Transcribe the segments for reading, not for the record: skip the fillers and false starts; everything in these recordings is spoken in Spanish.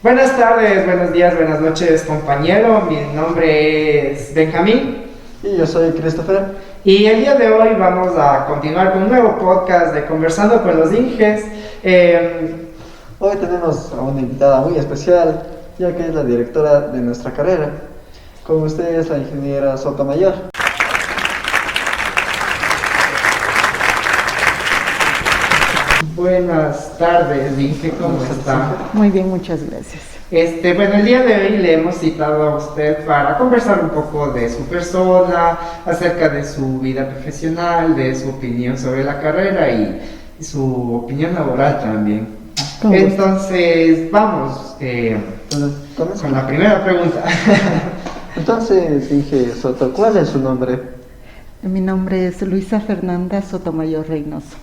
Buenas tardes, buenos días, buenas noches, compañero. Mi nombre es Benjamín. Y yo soy Christopher. Y el día de hoy vamos a continuar con un nuevo podcast de Conversando con los Inges. Hoy tenemos a una invitada muy especial, ya que es la directora de nuestra carrera. Con ustedes, la ingeniera Sotomayor. Buenas tardes, Inge, ¿cómo está? Muy bien, muchas gracias. Bueno, el día de hoy le hemos citado a usted para conversar un poco de su persona, acerca de su vida profesional, de su opinión sobre la carrera y su opinión laboral también. Entonces, vamos con la primera pregunta. Entonces, Inge Soto, ¿cuál es su nombre? Mi nombre es Luisa Fernanda Sotomayor Reynoso.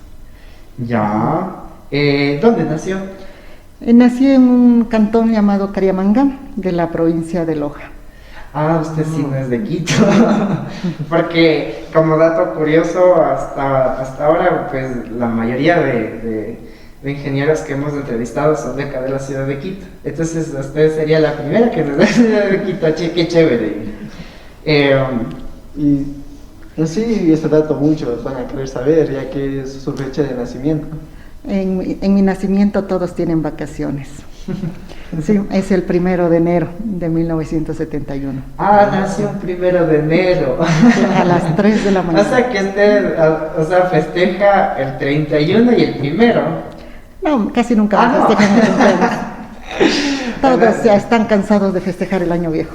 Ya. ¿Dónde nació? Nací en un cantón llamado Cariamanga, de la provincia de Loja. Ah, usted sí no es de Quito. Porque, como dato curioso, hasta ahora, pues la mayoría de ingenieros que hemos entrevistado son de acá de la ciudad de Quito. Entonces, usted sería la primera que nos da la ciudad de Quito. Qué chévere. Y en sí, este dato muchos van a querer saber, ya que es su fecha de nacimiento. En mi nacimiento todos tienen vacaciones. Sí, es el 1 de enero de 1971. Ah, nació el 1 de enero. A las 3 de la mañana. O sea que usted, festeja el 31 y el 1. No, casi nunca festejan el cumpleaños. Todos ya están cansados de festejar el año viejo.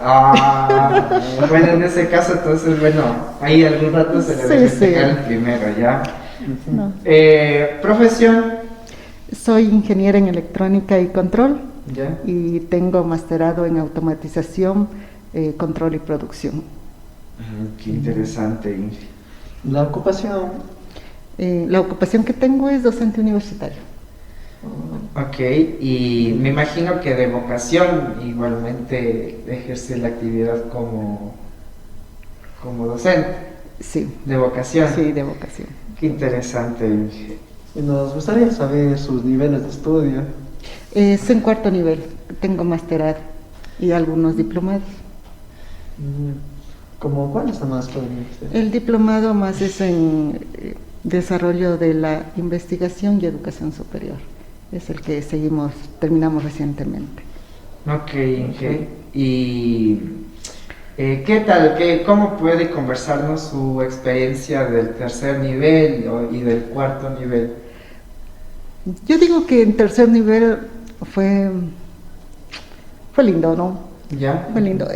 Ah, bueno, en ese caso, entonces, bueno, ahí algún rato se le debe festejar el 1, ¿ya? No. ¿Profesión? Soy ingeniera en electrónica y control. ¿Ya? Y tengo masterado en automatización, control y producción. Qué interesante, Inge. La ocupación. La ocupación que tengo es docente universitario. Ok, y me imagino que de vocación igualmente ejerce la actividad como docente. Sí. De vocación. Sí, de vocación. Qué interesante, Inge. Y nos gustaría saber sus niveles de estudio. Es en 4º nivel, tengo masterado y algunos diplomados. ¿Cómo cuál es la más joven? El diplomado más es en desarrollo de la investigación y educación superior. Es el que terminamos recientemente. Ok, Inge. ¿Y qué tal? ¿Cómo puede conversarnos su experiencia del 3er nivel y del 4º nivel? Yo digo que en 3er nivel fue lindo, ¿no? ¿Ya? Fue lindo.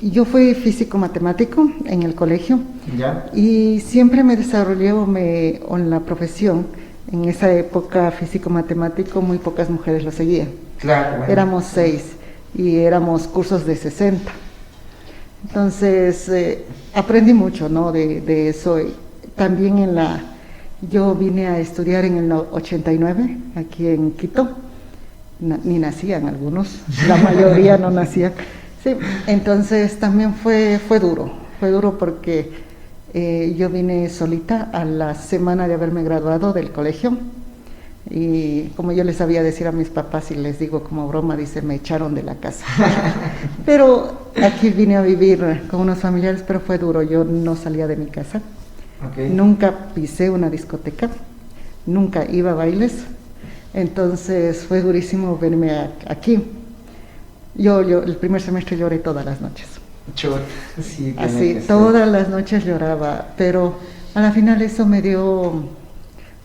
Yo fui físico-matemático en el colegio. ¿Ya? Y siempre me desarrollé en la profesión. En esa época físico-matemático muy pocas mujeres lo seguían. Claro. Bueno. Éramos 6 y éramos cursos de 60. Entonces aprendí mucho, ¿no? de eso. También yo vine a estudiar en el 89 aquí en Quito. Ni nacían algunos, la mayoría no nacían. Sí, entonces también fue duro porque yo vine solita a la semana de haberme graduado del colegio y como yo les sabía decir a mis papás y les digo como broma, dice, me echaron de la casa. Pero aquí vine a vivir con unos familiares, pero fue duro, yo no salía de mi casa. Okay. Nunca pisé una discoteca, nunca iba a bailes, entonces fue durísimo verme aquí. Yo el primer semestre lloré todas las noches. Sí, así, todas las noches lloraba, pero a la final eso me dio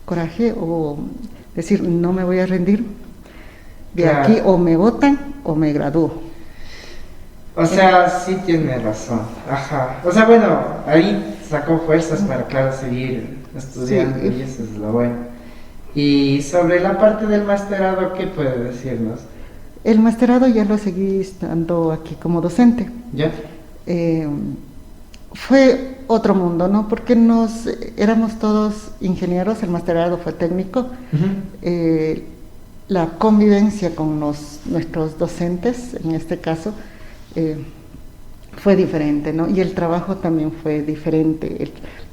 coraje o decir, no me voy a rendir, Claro. Aquí o me votan o me gradúo. O sea, sí tiene razón. Ajá. O sea, bueno, ahí sacó fuerzas para, claro, seguir estudiando, sí. Y eso es lo bueno. Y sobre la parte del masterado, ¿qué puede decirnos? El masterado ya lo seguí estando aquí como docente. ¿Ya? Fue otro mundo, ¿no? Porque éramos todos ingenieros, el masterado fue técnico. Uh-huh. La convivencia con nuestros docentes, en este caso, fue diferente, ¿no? Y el trabajo también fue diferente.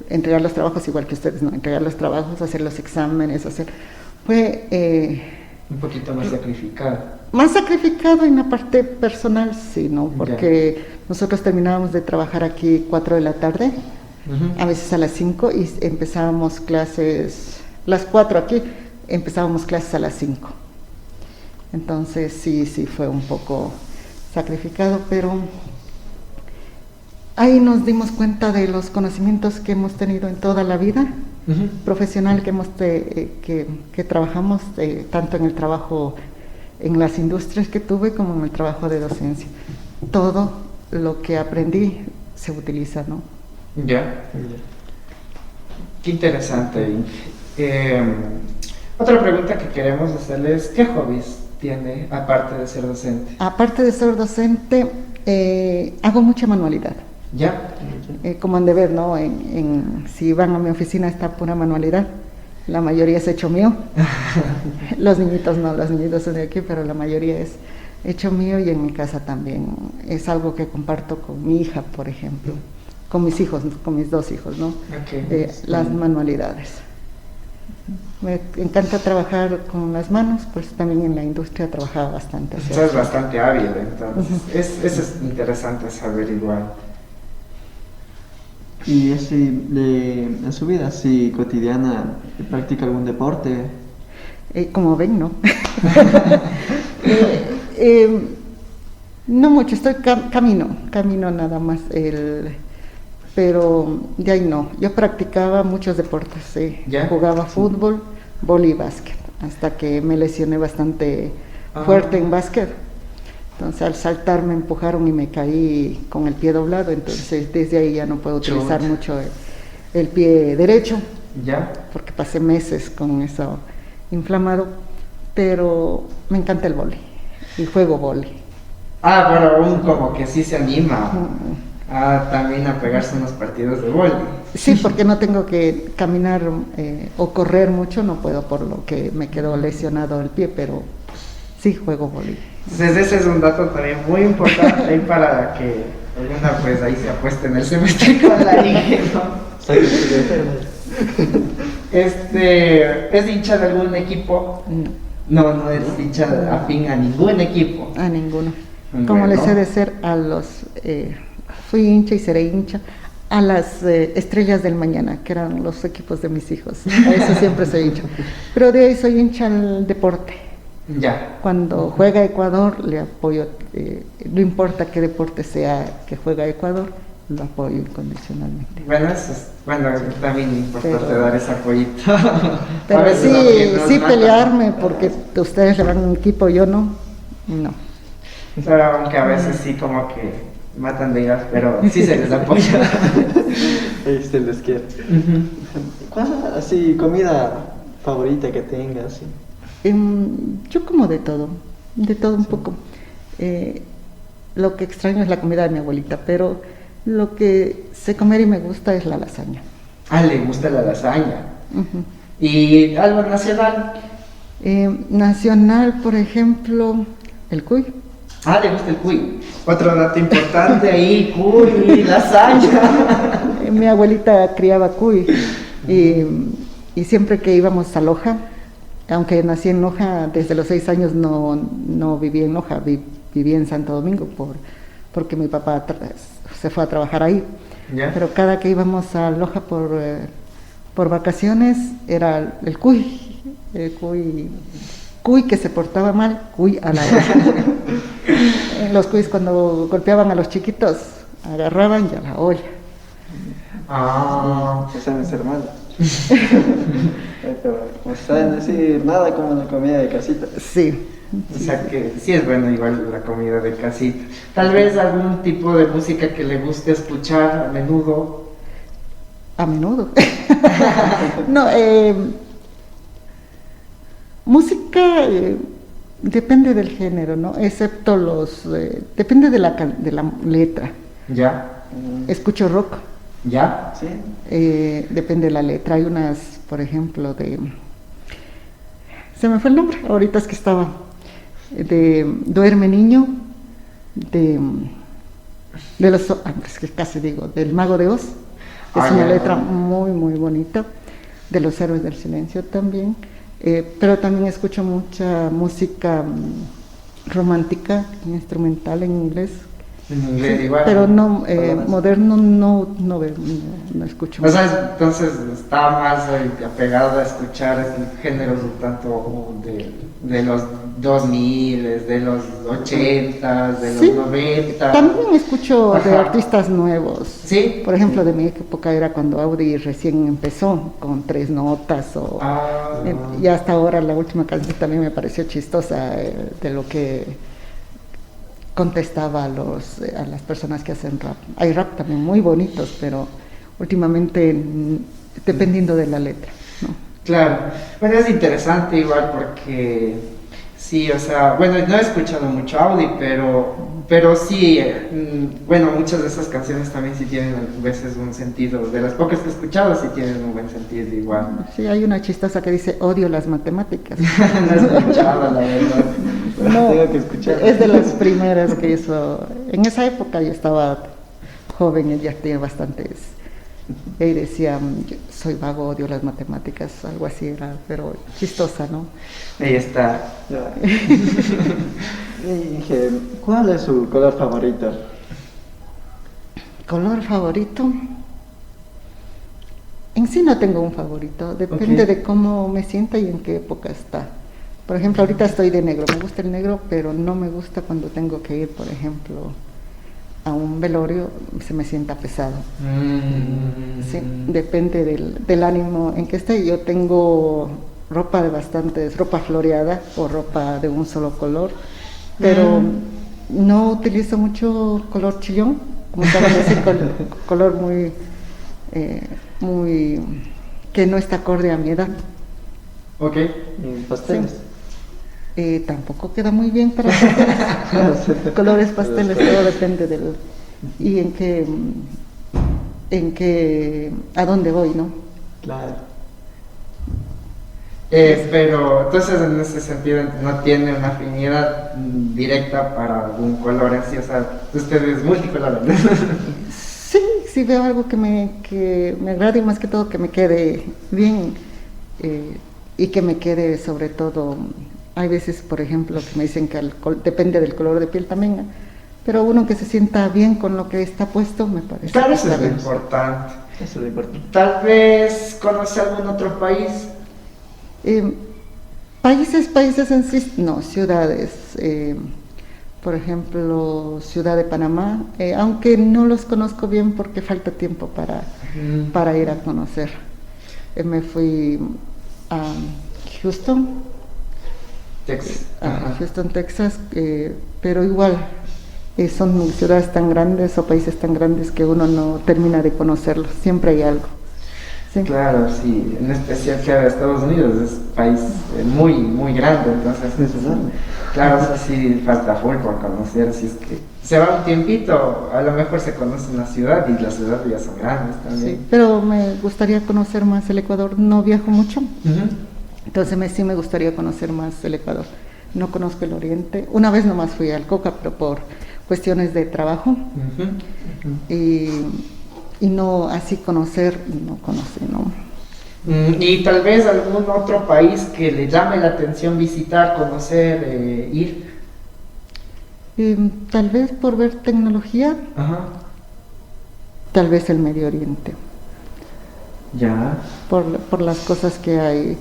Entregar los trabajos igual que ustedes, ¿no? Entregar los trabajos, hacer los exámenes, fue Un poquito más sacrificado. Más sacrificado en la parte personal, sí, ¿no? Porque nosotros terminábamos de trabajar aquí 4 de la tarde, a veces a las 5, y empezábamos clases, las 4 aquí, empezábamos clases a las 5. Entonces sí fue un poco sacrificado, pero ahí nos dimos cuenta de los conocimientos que hemos tenido en toda la vida profesional que trabajamos, tanto en el trabajo en las industrias que tuve como en el trabajo de docencia. Todo lo que aprendí se utiliza, ¿no? Ya. Qué interesante. Otra pregunta que queremos hacerles, ¿qué hobbies tiene aparte de ser docente? Aparte de ser docente, hago mucha manualidad. ¿Ya? Como han de ver, ¿no? Si van a mi oficina está pura manualidad. La mayoría es hecho mío. Los niñitos no, los niñitos son de aquí, pero la mayoría es hecho mío, y en mi casa también. Es algo que comparto con mi hija, por ejemplo, con mis hijos, con mis 2 hijos, ¿no? Okay. Las manualidades. Me encanta trabajar con las manos, pues también en la industria trabajaba bastante. Estás bastante hábil, entonces. Eso es interesante saber igual. Y así, en su vida así cotidiana, ¿practica algún deporte? Como ven, ¿no? No mucho, camino nada más, pero de ahí no. Yo practicaba muchos deportes, jugaba fútbol, vóley y básquet, hasta que me lesioné bastante fuerte en básquet. Entonces al saltar me empujaron y me caí con el pie doblado, entonces desde ahí ya no puedo utilizar mucho el pie derecho, porque pasé meses con eso inflamado, pero me encanta el vóley y juego vóley. Pero aún como que sí se anima también a pegarse unos partidos de vóley. Sí, porque no tengo que caminar o correr mucho, no puedo, por lo que me quedó lesionado el pie, pero sí juego vóley. Entonces ese es un dato también muy importante ahí para que alguna pues ahí se apueste en el semestre con la IG, ¿no? ¿Es hincha de algún equipo? No es hincha afín a ningún equipo. A ninguno. Como les he de ser a los... fui hincha y seré hincha a las Estrellas del Mañana, que eran los equipos de mis hijos. A eso siempre soy hincha. Pero de ahí soy hincha al deporte. Ya. Cuando juega Ecuador, le apoyo, no importa qué deporte sea que juega Ecuador, lo apoyo incondicionalmente. Bueno, eso es, también es importante dar ese apoyito. Pero sí pelearme, porque ustedes le van a un equipo, yo no. Pero aunque a veces sí como que matan de iras, pero sí se les apoya. Ahí se les quiere. ¿Cuál es así comida favorita que tengas? Yo como de todo un poco. Lo que extraño es la comida de mi abuelita, pero lo que sé comer y me gusta es la lasaña. Le gusta la lasaña. ¿Y algo nacional? Nacional, por ejemplo, el cuy. Le gusta el cuy. Otro dato importante ahí, cuy, lasaña. Mi abuelita criaba cuy y siempre que íbamos a Loja, aunque nací en Loja, desde los 6 años no viví en Loja, viví en Santo Domingo porque mi papá se fue a trabajar ahí. Pero cada que íbamos a Loja por vacaciones era el cuy que se portaba mal, cuy a la olla. Los cuyes cuando golpeaban a los chiquitos, agarraban y a la olla. Se saben ser malos. No saben decir nada como la comida de casita. Sí. O sea que sí es bueno igual la comida de casita. Tal vez algún tipo de música que le guste escuchar a menudo. A menudo. No, música depende del género, ¿no? Excepto depende de la letra. Ya. Escucho rock. ¿Ya? Sí. Depende de la letra. Hay unas, por ejemplo, se me fue el nombre, ahorita es que estaba, de Duerme Niño, es que casi digo, del Mago de Oz. Es una letra muy, muy bonita. De Los Héroes del Silencio también. pero también escucho mucha música romántica, instrumental en inglés. En inglés Sí, igual. pero no, Baladas. moderno no escucho O mucho. sea, entonces está más apegado a escuchar géneros un tanto de los 2000, de los 80, de Sí, los 90. también escucho de Ajá. artistas nuevos. Sí. Por ejemplo, de mi época era cuando Audi recién empezó con Tres Notas o Ah, y hasta ahora la última canción también me pareció chistosa, de lo que contestaba a las personas que hacen rap. Hay rap también muy bonitos, pero últimamente dependiendo de la letra, ¿no? claro. Bueno, es interesante igual porque sí, o sea, bueno, no he escuchado mucho Audi, pero sí, bueno, muchas de esas canciones también sí tienen a veces un sentido. De las pocas que he escuchado sí tienen un buen sentido igual. Sí, hay una chistosa que dice odio las matemáticas. No he escuchado, la verdad. No, Tengo que escuchar. es de las primeras que hizo. En esa época yo estaba joven y ya tenía bastantes. Y decía, yo soy vago, odio las matemáticas, algo así era, pero chistosa, ¿no? Ahí está. Ya. Y dije, ¿cuál es su color favorito? ¿Color favorito? En sí no tengo un favorito, depende Ok. de cómo me sienta y en qué época está. Por ejemplo, ahorita estoy de negro, me gusta el negro, pero no me gusta cuando tengo que ir, por ejemplo, a un velorio, se me sienta pesado. Sí, depende del ánimo en que esté. Yo tengo ropa de bastantes, ropa floreada o ropa de un solo color, pero no utilizo mucho color chillón, como acabo de decir, color muy que no está acorde a mi edad. Ok. Y pasteles. Tampoco queda muy bien para pasteles. Colores pasteles, todo depende del y a dónde voy, ¿no? Claro. Pero entonces en ese sentido no tiene una afinidad directa para algún color así, o sea, usted es multicolor. Sí, sí veo algo que me agrade y más que todo que me quede bien, y que me quede sobre todo, hay veces por ejemplo que me dicen que depende del color de piel también, pero uno que se sienta bien con lo que está puesto me parece. Claro, que eso está es lo bien. importante. Eso es lo importante. Tal vez conoce algún otro país. Países en sí, no, ciudades, por ejemplo, Ciudad de Panamá, aunque no los conozco bien porque falta tiempo para ir a conocer. Me fui a Houston, Texas. Houston, Texas, pero igual son ciudades tan grandes o países tan grandes que uno no termina de conocerlos, siempre hay algo. Sí. Claro, sí, en especial que Estados Unidos es un país muy, muy grande, entonces, Es enorme. claro, eso sí falta full por conocer, si es que se va un tiempito, a lo mejor se conoce una ciudad y las ciudades ya son grandes Sí, también. pero me gustaría conocer más el Ecuador, no viajo mucho, Ujú. entonces sí me gustaría conocer más el Ecuador. No conozco el Oriente, una vez nomás fui al Coca, pero por cuestiones de trabajo, Ujú. y no así conocer, no conocí, ¿no? Y tal vez algún otro país que le llame la atención visitar, conocer, ir. Tal vez por ver tecnología, Ajá. tal vez el Medio Oriente, Ya. por las cosas que hay.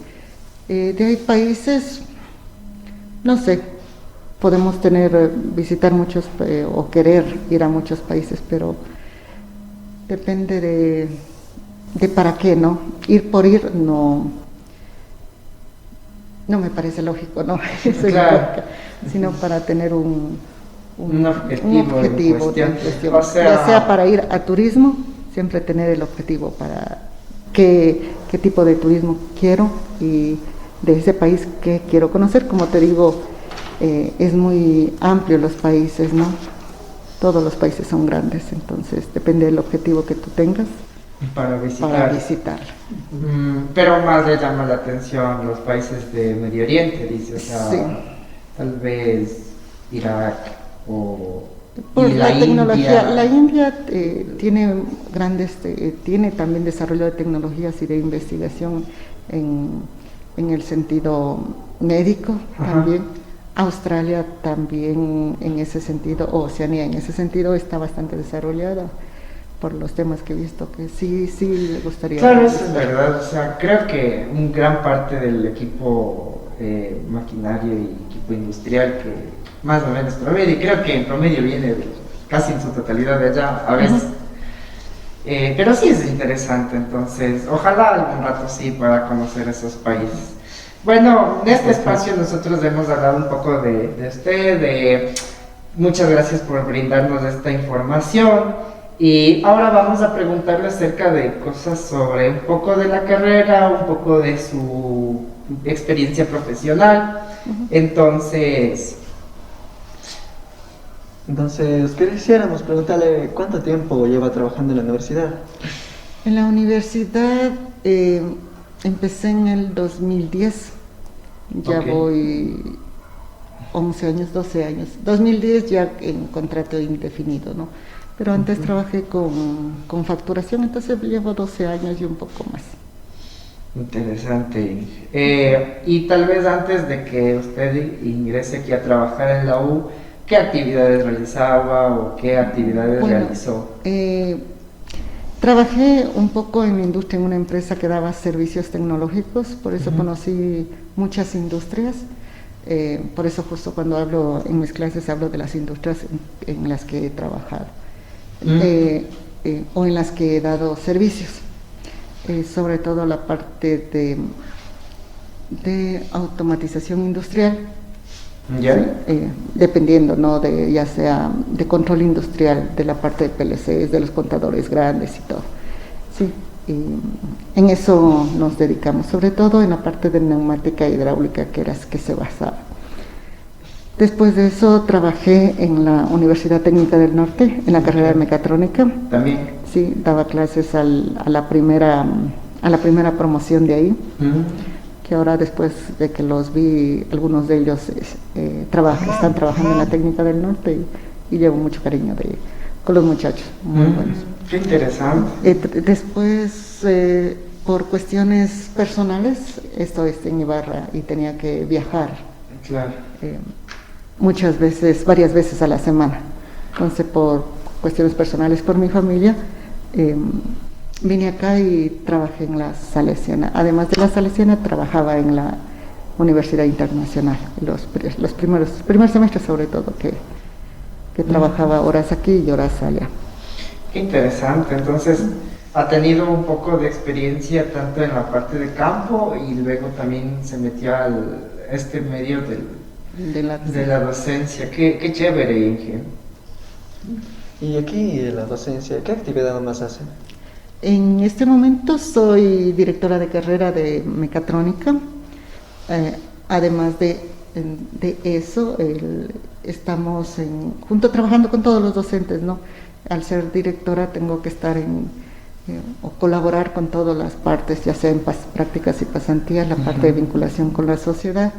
De ahí países, no sé, podemos visitar muchos o querer ir a muchos países, pero depende de para qué, ¿no? Ir por ir no me parece lógico, ¿no? Eso Claro. implica, sino para tener un objetivo en cuestión. en cuestión. O sea- Ya sea para ir a turismo, siempre tener el objetivo para qué tipo de turismo quiero y de ese país que quiero conocer. Como te digo, es muy amplio los países, ¿no? Todos los países son grandes, entonces depende del objetivo que tú tengas Para visitar. para visitar. Pero más le llama la atención los países de Medio Oriente, dice, o sea, Sí. tal vez Irak o Por y la tecnología, India. la India tiene tiene también desarrollo de tecnologías y de investigación en en el sentido médico Ajá. también. Australia también en ese sentido, o Oceanía en ese sentido está bastante desarrollada por los temas que he visto, que sí, sí le gustaría. Claro, eso es verdad. O sea, creo que un gran parte del equipo maquinario y equipo industrial que más o menos promedio, y creo que en promedio viene casi en su totalidad de allá a veces. Pero sí es interesante, entonces ojalá algún rato sí pueda conocer esos países. Bueno, en este espacio nosotros hemos hablado un poco de usted, muchas gracias por brindarnos esta información y ahora vamos a preguntarle acerca de cosas sobre un poco de la carrera, un poco de su experiencia profesional. Entonces, Quisiéramos preguntarle cuánto tiempo lleva trabajando en la universidad. En la universidad empecé en el 2010, ya Ok. voy 11 años, 12 años. 2010 ya en contrato indefinido, ¿no? Pero antes trabajé con facturación, entonces llevo 12 años y un poco más. interesante. Y tal vez antes de que usted ingrese aquí a trabajar en la U, ¿qué actividades realizaba o qué actividades Bueno, realizó? Trabajé un poco en la industria, en una empresa que daba servicios tecnológicos, por eso Ujú. conocí muchas industrias. Por eso justo cuando hablo en mis clases hablo de las industrias en las que he trabajado o en las que he dado servicios. Sobre todo la parte de automatización industrial. ¿Ya? Dependiendo, ¿no? De, ya sea de control industrial, de la parte de PLCs, de los contadores grandes y todo. Sí, y en eso nos dedicamos, sobre todo en la parte de neumática e hidráulica, que era que se basaba. Después de eso trabajé en la Universidad Técnica del Norte, en la carrera de mecatrónica. También. Sí, daba clases a la primera promoción de ahí, que ahora después de que los vi, algunos de ellos están trabajando en la Técnica del Norte y llevo mucho cariño con los muchachos, muy buenos. Qué interesante. Después, por cuestiones personales, estoy en Ibarra y tenía que viajar Claro. muchas veces, varias veces a la semana. Entonces, por cuestiones personales, por mi familia, vine acá y trabajé en la Salesiana. Además de la Salesiana, trabajaba en la Universidad Internacional, los primer semestres sobre todo, que trabajaba horas aquí y horas allá. Qué interesante. Entonces, ha tenido un poco de experiencia tanto en la parte de campo y luego también se metió a este medio De de la docencia. Qué chévere, Inge. Y aquí en la docencia, ¿qué actividad más hacen? En este momento soy directora de carrera de mecatrónica. Además de eso, estamos junto trabajando con todos los docentes, ¿no? Al ser directora tengo que estar o colaborar con todas las partes, ya sea en prácticas y pasantías, la parte de vinculación con la sociedad,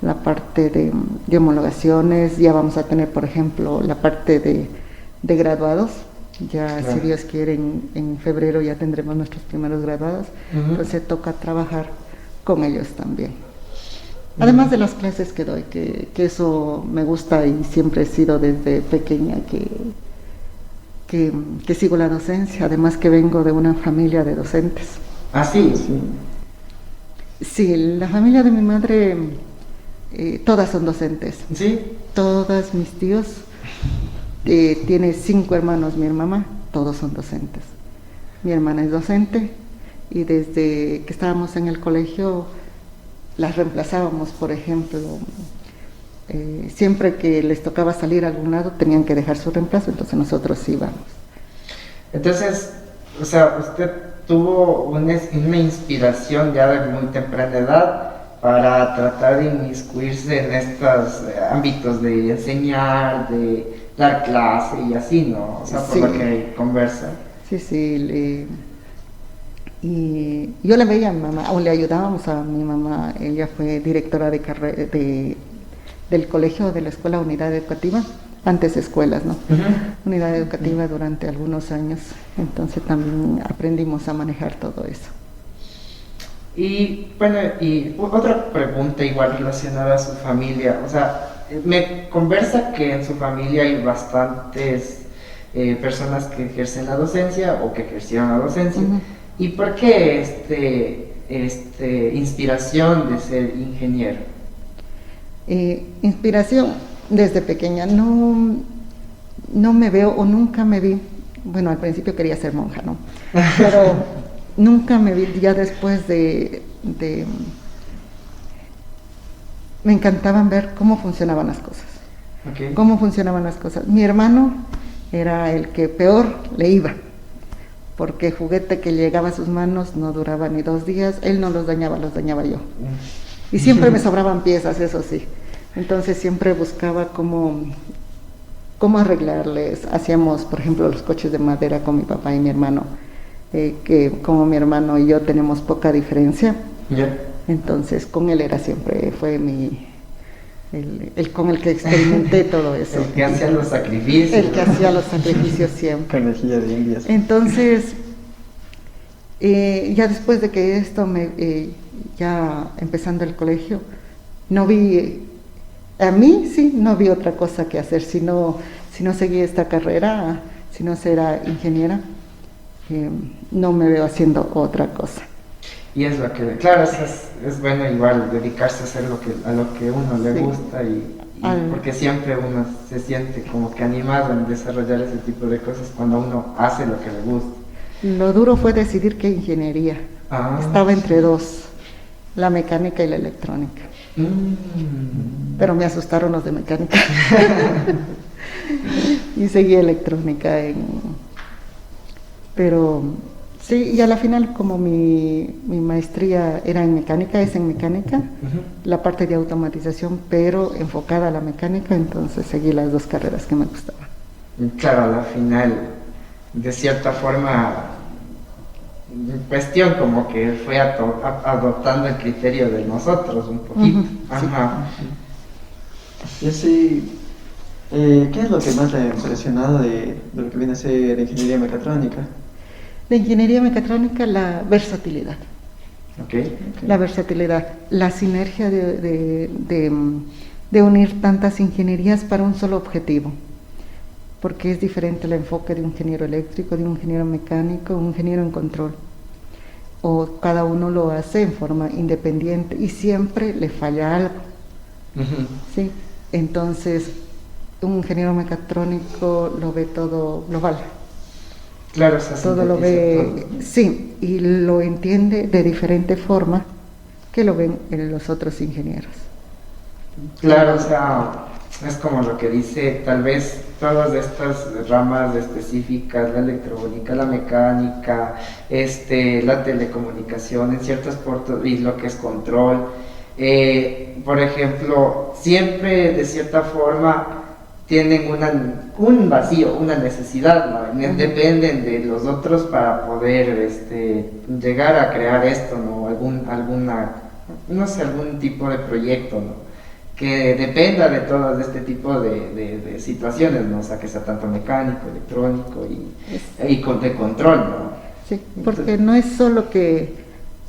la parte de homologaciones. Ya vamos a tener, por ejemplo, la parte de graduados. Ya, claro. Si Dios quiere, en febrero ya tendremos nuestros primeros graduados. Entonces toca trabajar con ellos también. Además de las clases que doy, que eso me gusta y siempre he sido desde pequeña que sigo la docencia. Además que vengo de una familia de docentes. Ah, sí. Sí, la familia de mi madre, todas son docentes. Sí. Todas mis tíos. Tiene 5 hermanos mi mamá, todos son docentes. Mi hermana es docente y desde que estábamos en el colegio las reemplazábamos, por ejemplo, siempre que les tocaba salir a algún lado tenían que dejar su reemplazo, entonces nosotros íbamos. Entonces, o sea, usted tuvo una inspiración ya de muy temprana edad para tratar de inmiscuirse en estos ámbitos de enseñar, de dar clase y así, ¿no? O sea, por Sí. lo que conversa. Sí, y yo le veía a mi mamá, o le ayudábamos a mi mamá. Ella fue directora del colegio, de la escuela Unidad Educativa, antes escuelas, ¿no? Unidad Educativa durante algunos años, entonces también aprendimos a manejar todo eso. Y bueno, y otra pregunta igual relacionada a su familia, o sea, me conversa que en su familia hay bastantes personas que ejercen la docencia o que ejercieron la docencia. Ujú. ¿Y por qué inspiración de ser ingeniero? Inspiración desde pequeña. No, no me veo o nunca me vi, bueno, al principio quería ser monja, ¿no? Pero nunca me vi, ya después me encantaban ver cómo funcionaban las cosas. Okay. Cómo funcionaban las cosas. Mi hermano era el que peor le iba, porque juguete que llegaba a sus manos no duraba ni 2 días, él no los dañaba yo. Y siempre me sobraban piezas, eso sí. Entonces siempre buscaba cómo arreglarles. Hacíamos, por ejemplo, los coches de madera con mi papá y mi hermano, que como mi hermano y yo tenemos poca diferencia. Yeah. Entonces con él fue el con el que experimenté todo eso. El que hacía los sacrificios. El que hacía los sacrificios siempre. Conejilla de indias. Entonces, ya después de que esto, ya empezando el colegio, no vi, a mí sí, no vi otra cosa que hacer, si no seguí esta carrera, si no será ingeniera, no me veo haciendo otra cosa. Y es lo que, claro, es bueno igual dedicarse a hacer a lo que uno le Sí. gusta porque siempre uno se siente como que animado en desarrollar ese tipo de cosas cuando uno hace lo que le gusta. Lo duro fue decidir qué ingeniería. Estaba entre 2, la mecánica y la electrónica. Pero me asustaron los de mecánica. Y seguí electrónica. Pero sí, y a la final, como mi maestría era en mecánica, la parte de automatización, pero enfocada a la mecánica, entonces seguí las 2 carreras que me gustaban. Y claro, a la final, de cierta forma, cuestión como que fue adoptando el criterio de nosotros un poquito. Ujú, Ajá. Y así, ¿qué es lo que más le ha impresionado de lo que viene a ser ingeniería mecatrónica? De ingeniería mecatrónica, la versatilidad. Okay. La versatilidad, la sinergia de unir tantas ingenierías para un solo objetivo, porque es diferente el enfoque de un ingeniero eléctrico, de un ingeniero mecánico, un ingeniero en control, o cada uno lo hace en forma independiente y siempre le falla algo. ¿Sí? Entonces, un ingeniero mecatrónico lo ve todo global. Claro, se Todo lo ve, todo. sí, y lo entiende de diferente forma que lo ven en los otros ingenieros. Claro, o sea, es como lo que dice, tal vez todas estas ramas específicas, la electrónica, la mecánica, la telecomunicación, en ciertos puntos, y lo que es control, por ejemplo, siempre de cierta forma tienen un vacío, una necesidad, ¿no? Dependen de los otros para poder llegar a crear esto, ¿no? Algún tipo de proyecto, ¿no? Que dependa de todo este tipo de situaciones, ¿no? O sea, que sea tanto mecánico, electrónico y de control, ¿no? Sí, porque no es solo que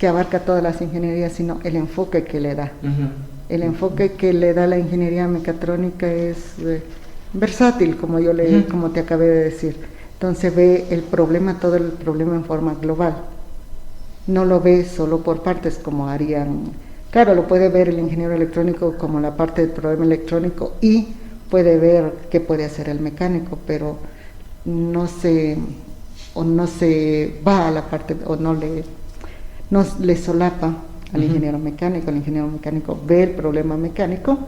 abarca todas las ingenierías, sino el enfoque que le da. El enfoque que le da la ingeniería mecatrónica es versátil, como te acabé de decir. Entonces ve todo el problema en forma global. No lo ve solo por partes como harían. Claro, lo puede ver el ingeniero electrónico como la parte del problema electrónico y puede ver qué puede hacer el mecánico, pero no se va a la parte, o no le solapa al ingeniero mecánico. El ingeniero mecánico ve el problema mecánico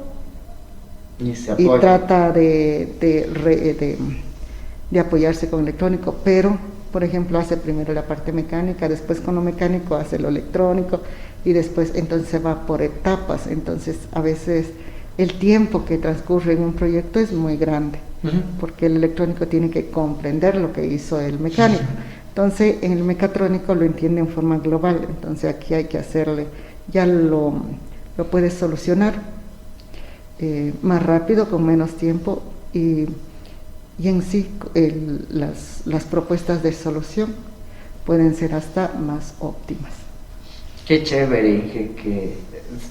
y trata de apoyarse con electrónico, pero por ejemplo hace primero la parte mecánica, después con lo mecánico hace lo electrónico y después entonces va por etapas. Entonces a veces el tiempo que transcurre en un proyecto es muy grande, porque el electrónico tiene que comprender lo que hizo el mecánico. Entonces en el mecatrónico lo entiende en forma global, entonces aquí hay que hacerle, ya lo puedes solucionar más rápido, con menos tiempo, y en sí las propuestas de solución pueden ser hasta más óptimas. Qué chévere que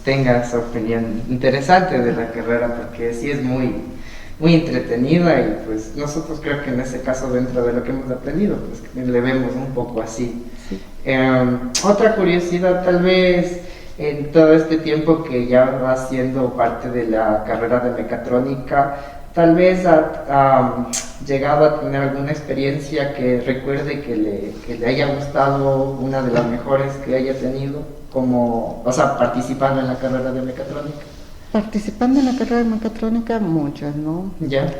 tengas opinión interesante de la carrera, porque sí es muy, muy entretenida y pues nosotros creo que en ese caso dentro de lo que hemos aprendido, pues le vemos un poco así. Sí. Otra curiosidad tal vez, en todo este tiempo que ya vas siendo parte de la carrera de mecatrónica, tal vez ha llegado a tener alguna experiencia que recuerde que le haya gustado, una de las mejores que haya tenido, como, o sea, participando en la carrera de mecatrónica. Participando en la carrera de mecatrónica, muchas, ¿no? ¿Ya?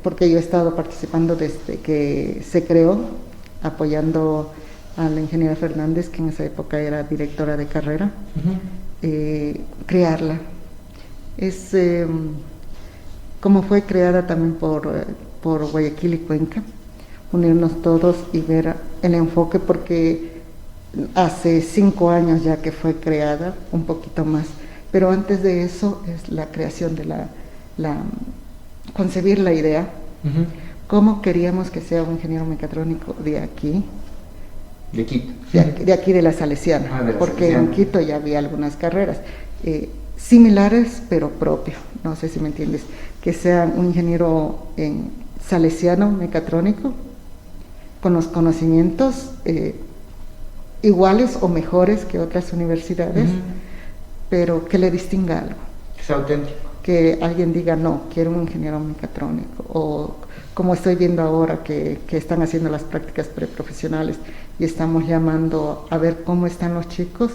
Porque yo he estado participando desde que se creó, apoyando a la ingeniera Fernández, que en esa época era directora de carrera, crearla. Es como fue creada también por Guayaquil y Cuenca, unirnos todos y ver el enfoque, porque hace 5 años ya que fue creada, un poquito más, pero antes de eso es la creación de concebir la idea, cómo queríamos que sea un ingeniero mecatrónico de aquí, de Quito. de aquí de la Salesiana, porque en Quito ya había algunas carreras similares pero propio, no sé si me entiendes, que sea un ingeniero en salesiano mecatrónico con los conocimientos iguales o mejores que otras universidades, pero que le distinga algo. Que sea auténtico. Que alguien diga, no, quiero un ingeniero mecatrónico, o como estoy viendo ahora que están haciendo las prácticas preprofesionales y estamos llamando a ver cómo están los chicos,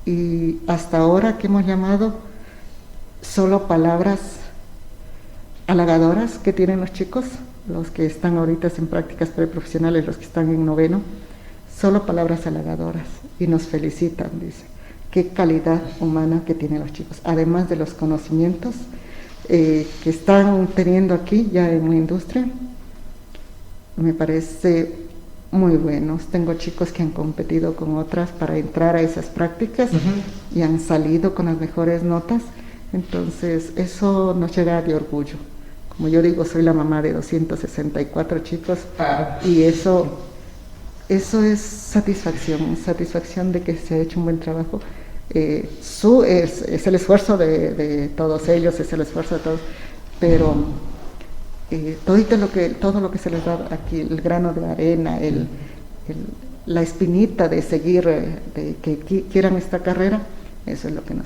y hasta ahora que hemos llamado, solo palabras halagadoras que tienen los chicos, los que están ahorita en prácticas preprofesionales, los que están en 9º, solo palabras halagadoras y nos felicitan, dice. Qué calidad humana que tienen los chicos, además de los conocimientos que están teniendo aquí ya en la industria, me parece muy buenos. Tengo chicos que han competido con otras para entrar a esas prácticas y han salido con las mejores notas, entonces eso nos llena de orgullo. Como yo digo, soy la mamá de 264 chicos y eso es satisfacción de que se ha hecho un buen trabajo. Es el esfuerzo de todos ellos, es el esfuerzo de todos, pero todo lo que se les da aquí, el grano de arena, la espinita de seguir, de que quieran esta carrera, eso es lo que nos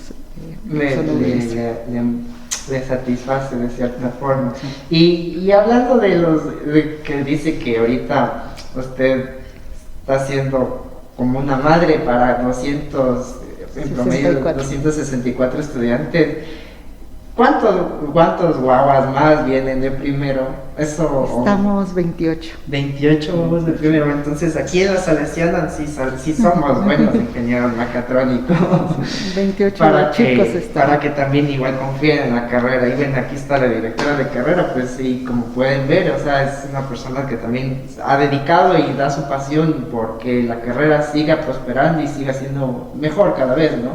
le satisface de cierta forma. Y hablando de que dice que ahorita usted está siendo como una madre para 200, en promedio 264 estudiantes, ¿cuántos guaguas más vienen de primero? Estamos 28. 28 guaguas de primero, entonces aquí en la Salesiana sí somos buenos ingenieros mecatrónicos. 28 para que también igual confíen en la carrera. Y ven, aquí está la directora de carrera, pues sí, como pueden ver, o sea, es una persona que también ha dedicado y da su pasión porque la carrera siga prosperando y siga siendo mejor cada vez, ¿no?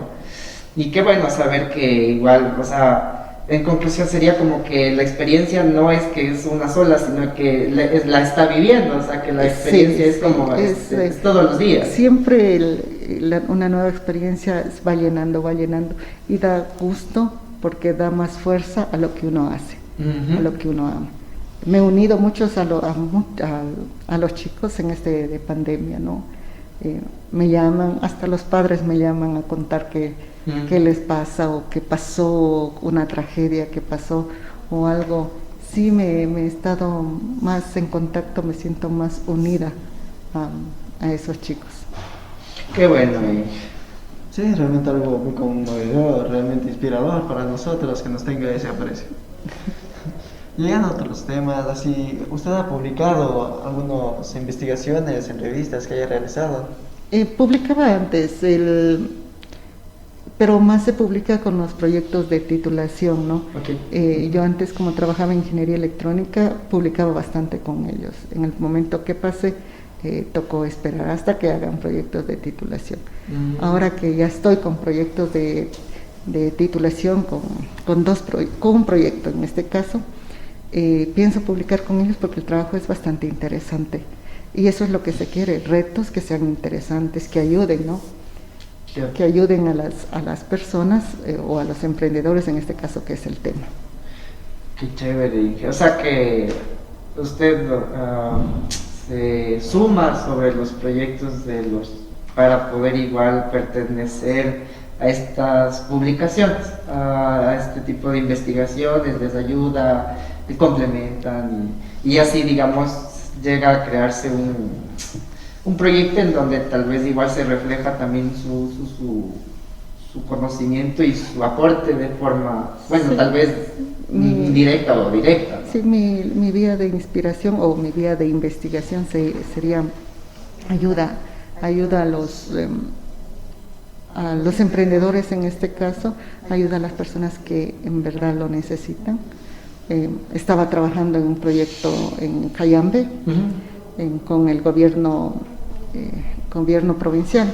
Y qué bueno saber que igual, o sea, en conclusión sería como que la experiencia no es que es una sola, sino que la está viviendo, o sea, que la experiencia es como es todos los días. Siempre una nueva experiencia va llenando y da gusto porque da más fuerza a lo que uno hace, a lo que uno ama. Me he unido muchos a los chicos en de pandemia, ¿no? Me llaman, hasta los padres me llaman a contar qué les pasa o que pasó una tragedia, que pasó o algo. Sí, me he estado más en contacto, me siento más unida a esos chicos. Qué bueno. Sí, realmente algo muy conmovedor, realmente inspirador para nosotros que nos tenga ese aprecio. Llegando a otros temas, así, ¿usted ha publicado algunas investigaciones en revistas que haya realizado? Publicaba antes, pero más se publica con los proyectos de titulación, ¿no? Okay. Yo antes, como trabajaba en ingeniería electrónica, publicaba bastante con ellos. En el momento que pasé, tocó esperar hasta que hagan proyectos de titulación. Ahora que ya estoy con proyectos de titulación, con un proyecto en este caso, pienso publicar con ellos porque el trabajo es bastante interesante. Y eso es lo que se quiere, retos que sean interesantes, que ayuden, ¿no? que ayuden a las personas o a los emprendedores en este caso, que es el tema. Qué chévere. O sea que usted se suma sobre los proyectos para poder igual pertenecer a estas publicaciones, a este tipo de investigaciones, les ayuda, les complementan y así, digamos, llega a crearse un proyecto en donde tal vez igual se refleja también su conocimiento y su aporte de forma, bueno, sí, tal vez indirecta o directa, ¿no? Sí, mi vía de inspiración o mi vía de investigación sería ayuda a los emprendedores en este caso, ayuda a las personas que en verdad lo necesitan. Estaba trabajando en un proyecto en Cayambe, con el gobierno provincial,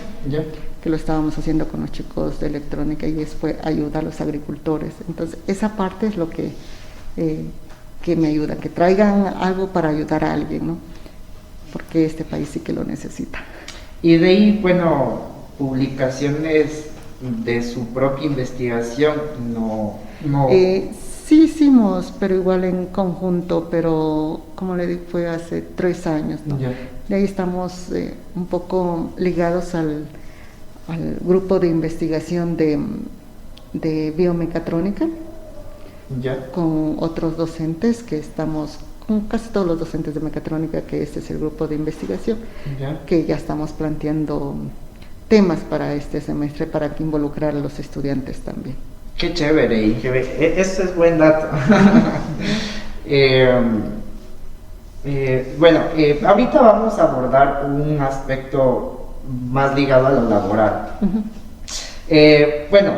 que lo estábamos haciendo con los chicos de electrónica, y después ayuda a los agricultores. Entonces esa parte es lo que me ayuda, que traigan algo para ayudar a alguien, ¿no? Porque este país sí que lo necesita. Y de ahí, bueno, publicaciones de su propia investigación, no. Sí hicimos, pero igual en conjunto, pero como le digo, fue hace 3 años, ¿no? De ahí estamos un poco ligados al grupo de investigación de biomecatrónica, con otros docentes que estamos, con casi todos los docentes de mecatrónica, que este es el grupo de investigación, que ya estamos planteando temas para este semestre para que involucrar a los estudiantes también. Qué chévere, eso es buen dato. Bueno, ahorita vamos a abordar un aspecto más ligado a lo laboral. Bueno,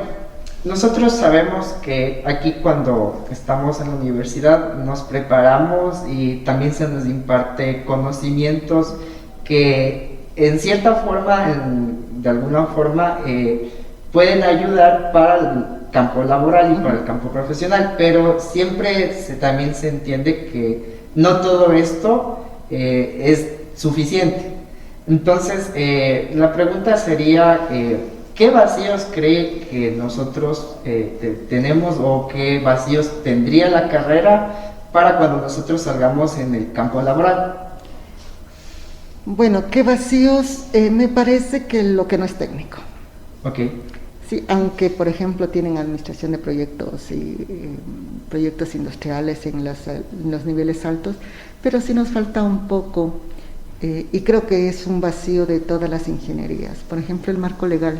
nosotros sabemos que aquí cuando estamos en la universidad nos preparamos y también se nos imparte conocimientos que en cierta forma, de alguna forma, pueden ayudar para el campo laboral y para el campo profesional, pero siempre también se entiende que no todo esto es suficiente. Entonces, la pregunta sería, ¿qué vacíos cree que nosotros tenemos o qué vacíos tendría la carrera para cuando nosotros salgamos en el campo laboral? Bueno, ¿qué vacíos? Me parece que lo que no es técnico. Ok. Sí, aunque por ejemplo tienen administración de proyectos y proyectos industriales en los niveles altos, pero sí nos falta un poco, y creo que es un vacío de todas las ingenierías. Por ejemplo, el marco legal.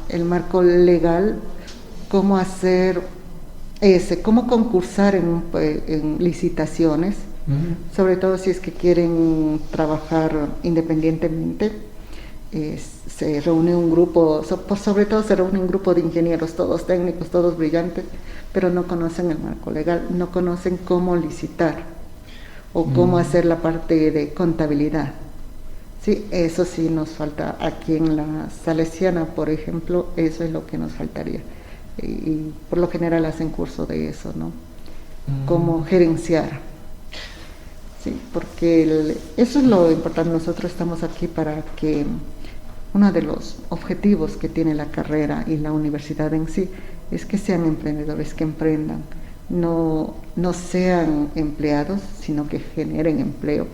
El marco legal, cómo hacer cómo concursar en licitaciones, sobre todo si es que quieren trabajar independientemente. Se reúne un grupo, sobre todo se reúne un grupo de ingenieros, todos técnicos, todos brillantes, pero no conocen el marco legal, no conocen cómo licitar o cómo hacer la parte de contabilidad. Sí, eso sí nos falta aquí en la Salesiana, por ejemplo, eso es lo que nos faltaría. Y por lo general hacen curso de eso, ¿no? Cómo gerenciar. Sí, porque eso es lo importante. Nosotros estamos aquí para que uno de los objetivos que tiene la carrera y la universidad en sí es que sean emprendedores, que emprendan, no sean empleados, sino que generen empleo.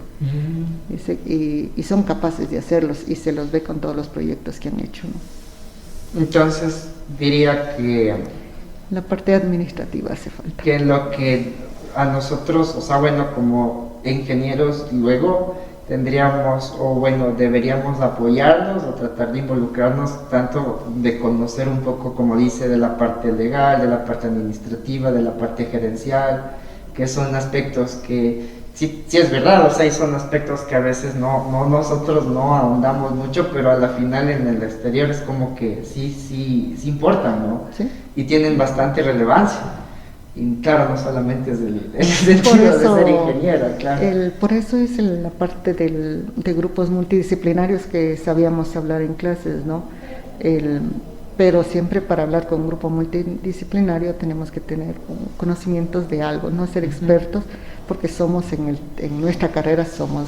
Y son capaces de hacerlos, y se los ve con todos los proyectos que han hecho, ¿no? Entonces diría que la parte administrativa hace falta. Que lo que a nosotros, o sea, bueno, como ingenieros luego tendríamos, o bueno, deberíamos apoyarnos o tratar de involucrarnos tanto de conocer un poco, como dice, de la parte legal, de la parte administrativa, de la parte gerencial, que son aspectos que sí es verdad, o sea, y son aspectos que a veces nosotros no ahondamos mucho, pero a la final en el exterior es como que sí importan, ¿no? ¿Sí? Y tienen bastante relevancia. Y claro, no solamente es el sentido de ser ingeniera, claro. Por eso es la parte de grupos multidisciplinarios que sabíamos hablar en clases, ¿no? Pero siempre para hablar con un grupo multidisciplinario tenemos que tener conocimientos de algo, no ser expertos, porque somos en nuestra carrera somos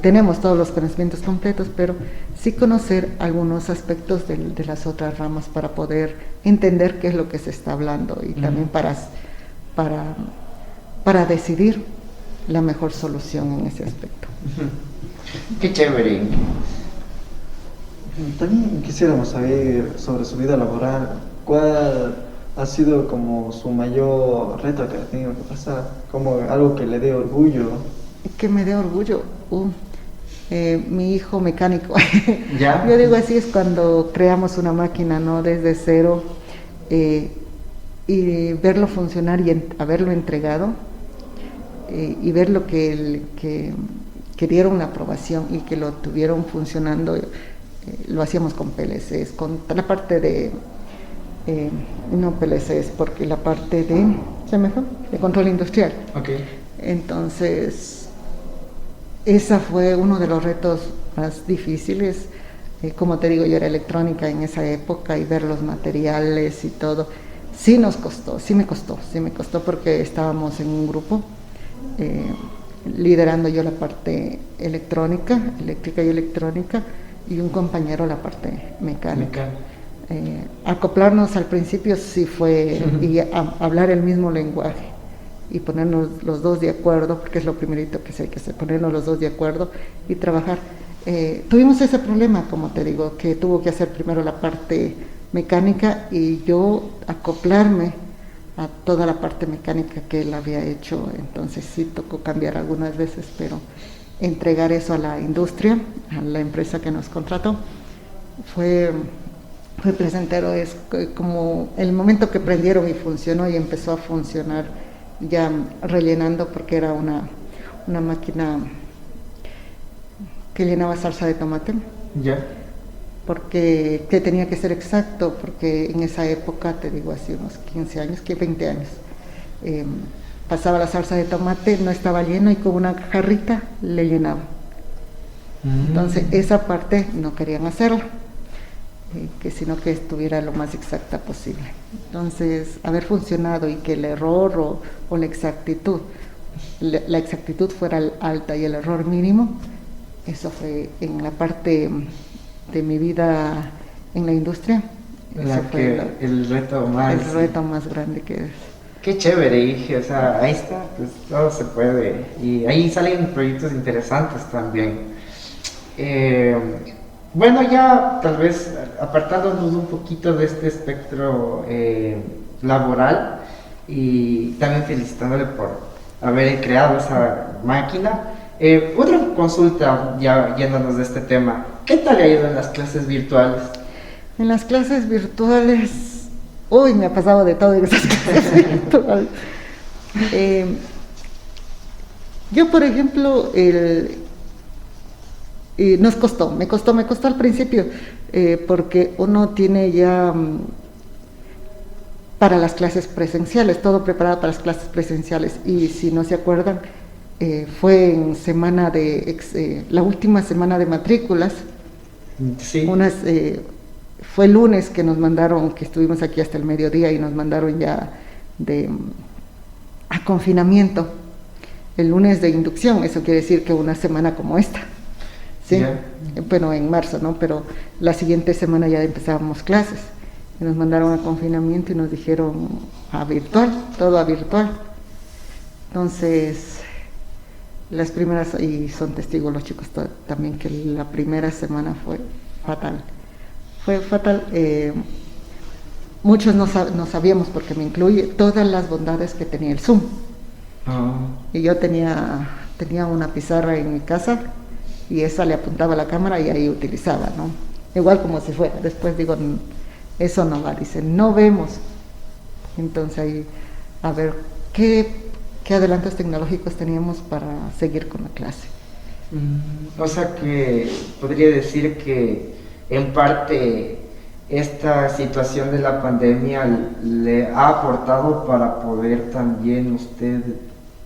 tenemos todos los conocimientos completos, pero sí conocer algunos aspectos de las otras ramas para poder entender qué es lo que se está hablando y también para decidir la mejor solución en ese aspecto. Qué chévere. También quisiéramos saber sobre su vida laboral. ¿Cuál ha sido como su mayor reto que ha tenido que pasar? Como algo que le dé orgullo. Que me dé orgullo. Mi hijo mecánico. ¿Ya? Yo digo así es cuando creamos una máquina, ¿no? Desde cero y verlo funcionar y haberlo entregado y ver lo que dieron la aprobación y que lo tuvieron funcionando. Lo hacíamos con PLCs, con la parte de no PLCs, porque la parte de control industrial. Okay. Entonces, esa fue uno de los retos más difíciles. Como te digo, yo era electrónica en esa época y ver los materiales y todo, sí me costó porque estábamos en un grupo liderando yo la parte eléctrica y electrónica y un compañero la parte mecánica. Acoplarnos al principio sí fue y hablar el mismo lenguaje y ponernos los dos de acuerdo, porque es lo primerito que se hay que hacer, ponernos los dos de acuerdo y trabajar. Tuvimos ese problema, como te digo, que tuvo que hacer primero la parte mecánica y yo acoplarme a toda la parte mecánica que él había hecho, entonces sí tocó cambiar algunas veces, pero entregar eso a la industria, a la empresa que nos contrató, fue placentero. Es como el momento que prendieron y funcionó y empezó a funcionar ya rellenando, porque era una máquina que llenaba salsa de tomate. Ya. Porque que tenía que ser exacto, porque en esa época, te digo así unos 15 años, que 20 años, pasaba la salsa de tomate, no estaba lleno y con una jarrita le llenaba. Entonces esa parte no querían hacerla, sino que estuviera lo más exacta posible. Entonces haber funcionado y que el error o la exactitud fuera alta y el error mínimo, eso fue en la parte de mi vida en la industria. El reto más grande que es. Qué chévere, dije, o sea, ahí está, pues todo se puede. Y ahí salen proyectos interesantes también. Bueno, ya tal vez apartándonos un poquito de este espectro laboral y también felicitándole por haber creado esa máquina. Otra consulta, ya yéndonos de este tema, ¿qué tal le ha ido en las clases virtuales? En las clases virtuales, me ha pasado de todo en esas clases virtuales. Yo, por ejemplo, me costó al principio, porque uno tiene ya para las clases presenciales, todo preparado para las clases presenciales, y si no se acuerdan, fue en la última semana de matrículas. Sí. Fue el lunes que nos mandaron, que estuvimos aquí hasta el mediodía y nos mandaron ya a confinamiento. El lunes de inducción, eso quiere decir que una semana como esta, ¿sí? Yeah. Bueno, en marzo, ¿no? Pero la siguiente semana ya empezábamos clases. Y nos mandaron a confinamiento y nos dijeron todo a virtual. Entonces, las primeras, y son testigos los chicos también, que la primera semana fue fatal. Muchos no sabíamos, porque me incluye, todas las bondades que tenía el Zoom. Y yo tenía una pizarra en mi casa y esa le apuntaba a la cámara y ahí utilizaba, ¿no? Igual como si fuera. Después digo, eso no va, dicen, no vemos. Entonces ahí, a ver, ¿qué adelantos tecnológicos teníamos para seguir con la clase? O sea que podría decir que en parte esta situación de la pandemia le ha aportado para poder también usted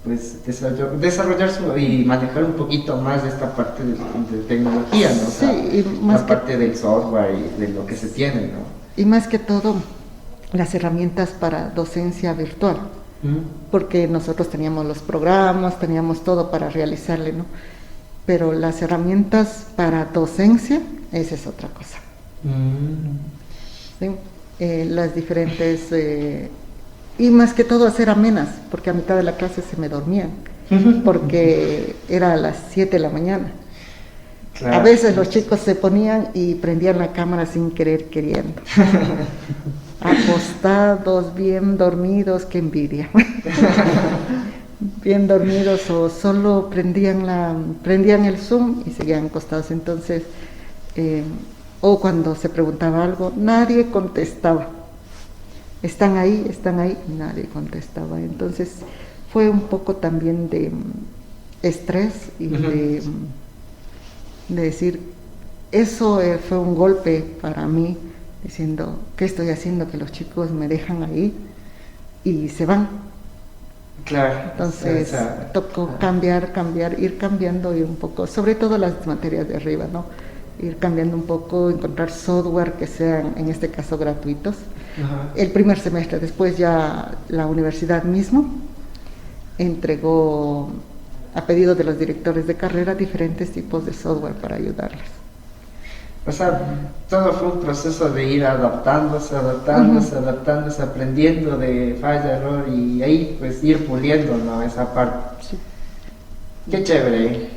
pues desarrollar y manejar un poquito más de esta parte de tecnología, ¿no? O sea, sí, y más la parte del software y de lo que se tiene, ¿no? Y más que todo, las herramientas para docencia virtual, porque nosotros teníamos los programas, teníamos todo para realizarle, ¿no? pero las herramientas para docencia, esa es otra cosa. ¿Sí? Las diferentes, y más que todo hacer amenas, porque a mitad de la clase se me dormían, porque era a las 7 de la mañana. Claro. A veces los chicos se ponían y prendían la cámara sin querer queriendo. Acostados, bien dormidos, qué envidia. Bien dormidos, o solo prendían el Zoom y seguían acostados. Entonces, o cuando se preguntaba algo, nadie contestaba. Están ahí, nadie contestaba. Entonces, fue un poco también de estrés y de decir, eso fue un golpe para mí, diciendo, ¿qué estoy haciendo? Que los chicos me dejan ahí y se van. Claro. Entonces tocó ir cambiando y un poco, sobre todo las materias de arriba, ¿no? Ir cambiando un poco, encontrar software que sean, en este caso, gratuitos. Ajá. El primer semestre, después ya la universidad mismo entregó, a pedido de los directores de carrera, diferentes tipos de software para ayudarles. O sea, todo fue un proceso de ir adaptándose, aprendiendo de falla, error, y ahí pues ir puliendo, ¿no? Esa parte. Sí. Qué chévere.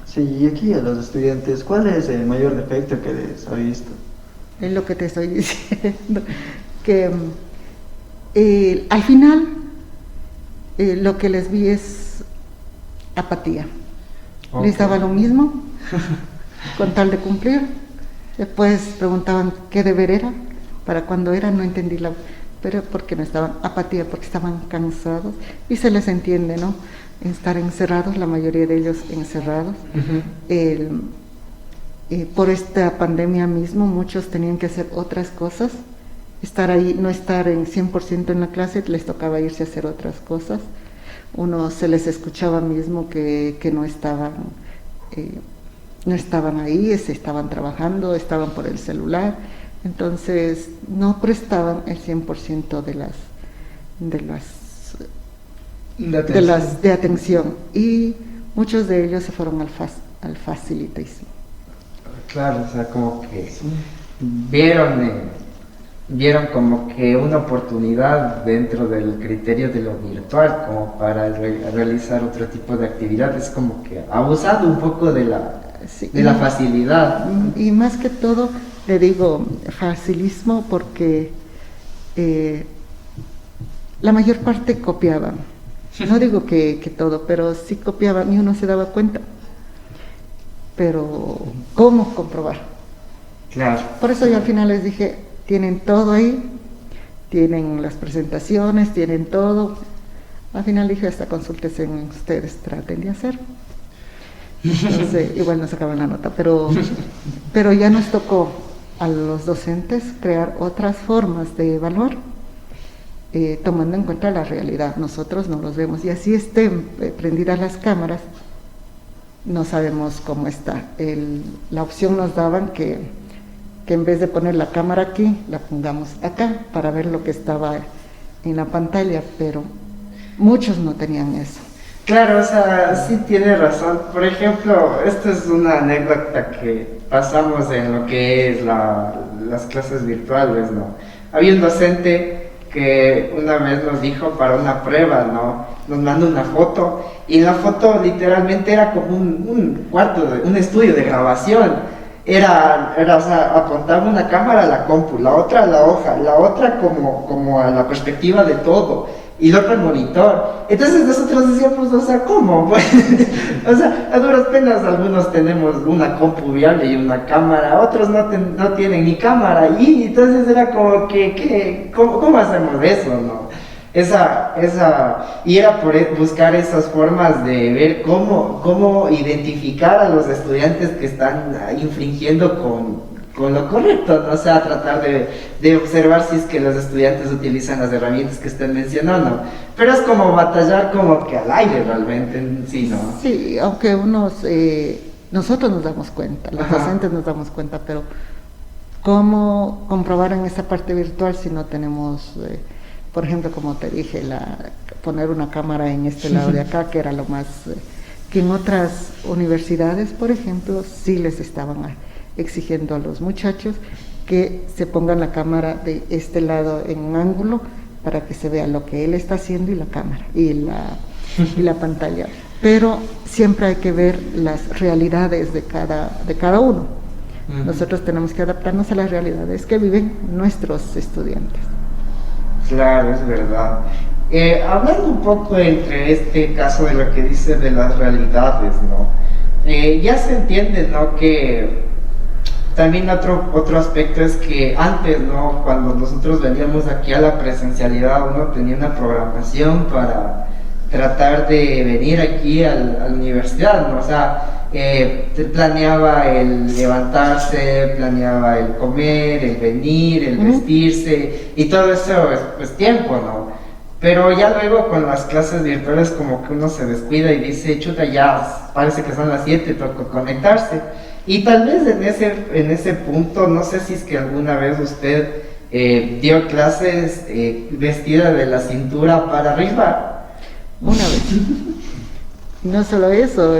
Sí, y aquí a los estudiantes, ¿cuál es el mayor defecto que les ha visto? Es lo que te estoy diciendo, que al final lo que les vi es apatía. Okay. Les daba lo mismo con tal de cumplir. Después preguntaban qué deber era, para cuando era, no entendí pero porque no estaban, apatía, porque estaban cansados, y se les entiende, ¿no? Estar encerrados, la mayoría de ellos encerrados. Por esta pandemia mismo, muchos tenían que hacer otras cosas, estar ahí, no estar en 100% en la clase, les tocaba irse a hacer otras cosas. Uno se les escuchaba mismo que no estaban ahí, se estaban trabajando, estaban por el celular, entonces no prestaban el 100% de atención, y muchos de ellos se fueron al facilitismo. Claro, o sea, como que vieron como que una oportunidad dentro del criterio de lo virtual, como para realizar otro tipo de actividades, como que abusando un poco de la facilidad. Y más que todo, le digo facilismo porque la mayor parte copiaban. No digo que todo, pero sí copiaban y uno se daba cuenta. Pero, ¿cómo comprobar? Claro. Por eso yo al final les dije, tienen todo ahí, tienen las presentaciones, tienen todo. Al final dije, hasta consúltense en ustedes, traten de hacer. Entonces, igual no sacaban la nota, pero ya nos tocó a los docentes crear otras formas de evaluar, tomando en cuenta la realidad. Nosotros no los vemos, y así estén prendidas las cámaras, no sabemos cómo está. La opción nos daban que en vez de poner la cámara aquí, la pongamos acá para ver lo que estaba en la pantalla, pero muchos no tenían eso. Claro, o sea, sí tiene razón. Por ejemplo, esta es una anécdota que pasamos en lo que es las clases virtuales, ¿no? Había un docente que una vez nos dijo para una prueba, ¿no? Nos mandó una foto, y la foto literalmente era como un cuarto, un estudio de grabación. Era, o sea, apuntaba una cámara a la compu, la otra a la hoja, la otra como a la perspectiva de todo, y la otra al monitor. Entonces nosotros decíamos, o sea, ¿cómo? O sea, a duras penas algunos tenemos una compu viable y una cámara, otros no tienen ni cámara, y entonces era como que ¿cómo hacemos eso, no? Y era por buscar esas formas de ver cómo identificar a los estudiantes que están infringiendo con lo correcto, ¿no? O sea, tratar de observar si es que los estudiantes utilizan las herramientas que estén mencionando. Pero es como batallar como que al aire realmente, sí, ¿no? Sí, aunque nosotros nos damos cuenta, los docentes nos damos cuenta, pero ¿cómo comprobar en esa parte virtual si no tenemos... por ejemplo, como te dije, poner una cámara en este lado de acá, que era lo más que en otras universidades, por ejemplo, sí les estaban exigiendo a los muchachos que se pongan la cámara de este lado en un ángulo para que se vea lo que él está haciendo y la cámara y la pantalla. Pero siempre hay que ver las realidades de cada uno. Nosotros tenemos que adaptarnos a las realidades que viven nuestros estudiantes. Claro, es verdad. Hablando un poco entre este caso de lo que dice de las realidades, ¿no? Ya se entiende, ¿no? Que también otro aspecto es que antes, ¿no? Cuando nosotros veníamos aquí a la presencialidad, uno tenía una programación para tratar de venir aquí a la universidad, ¿no? O sea, planeaba el levantarse, planeaba el comer, el venir, el vestirse, y todo eso es pues tiempo, ¿no? Pero ya luego con las clases virtuales como que uno se descuida y dice, chuta, ya parece que son las 7, toca conectarse. Y tal vez en ese punto, no sé si es que alguna vez usted dio clases vestida de la cintura para arriba. Una vez. No solo eso,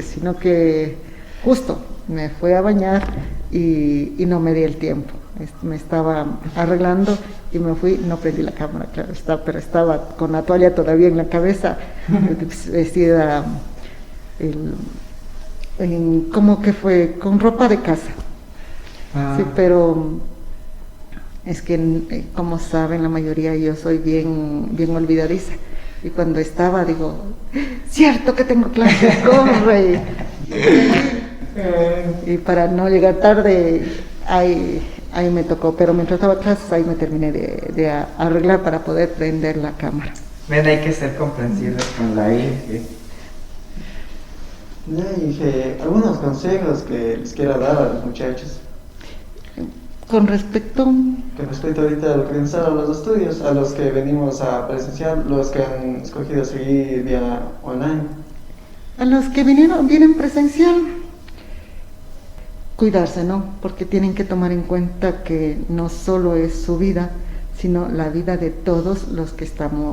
sino que justo me fui a bañar y no me di el tiempo. Me estaba arreglando y me fui, no prendí la cámara, claro está, pero estaba con la toalla todavía en la cabeza, vestida como que fue con ropa de casa. Sí, pero es que como saben la mayoría yo soy bien olvidadiza. Y cuando estaba, digo, cierto que tengo clases, corre. Y para no llegar tarde, ahí me tocó. Pero mientras estaba clases, ahí me terminé de arreglar para poder prender la cámara. Ven, hay que ser comprensibles con la hija. Ya dije, algunos consejos que les quiera dar a los muchachos. Con respecto Ahorita a lo que pensaron los estudios, a los que venimos a presenciar, los que han escogido seguir vía online. A los que vienen presencial, cuidarse, ¿no? Porque tienen que tomar en cuenta que no solo es su vida, sino la vida de todos los que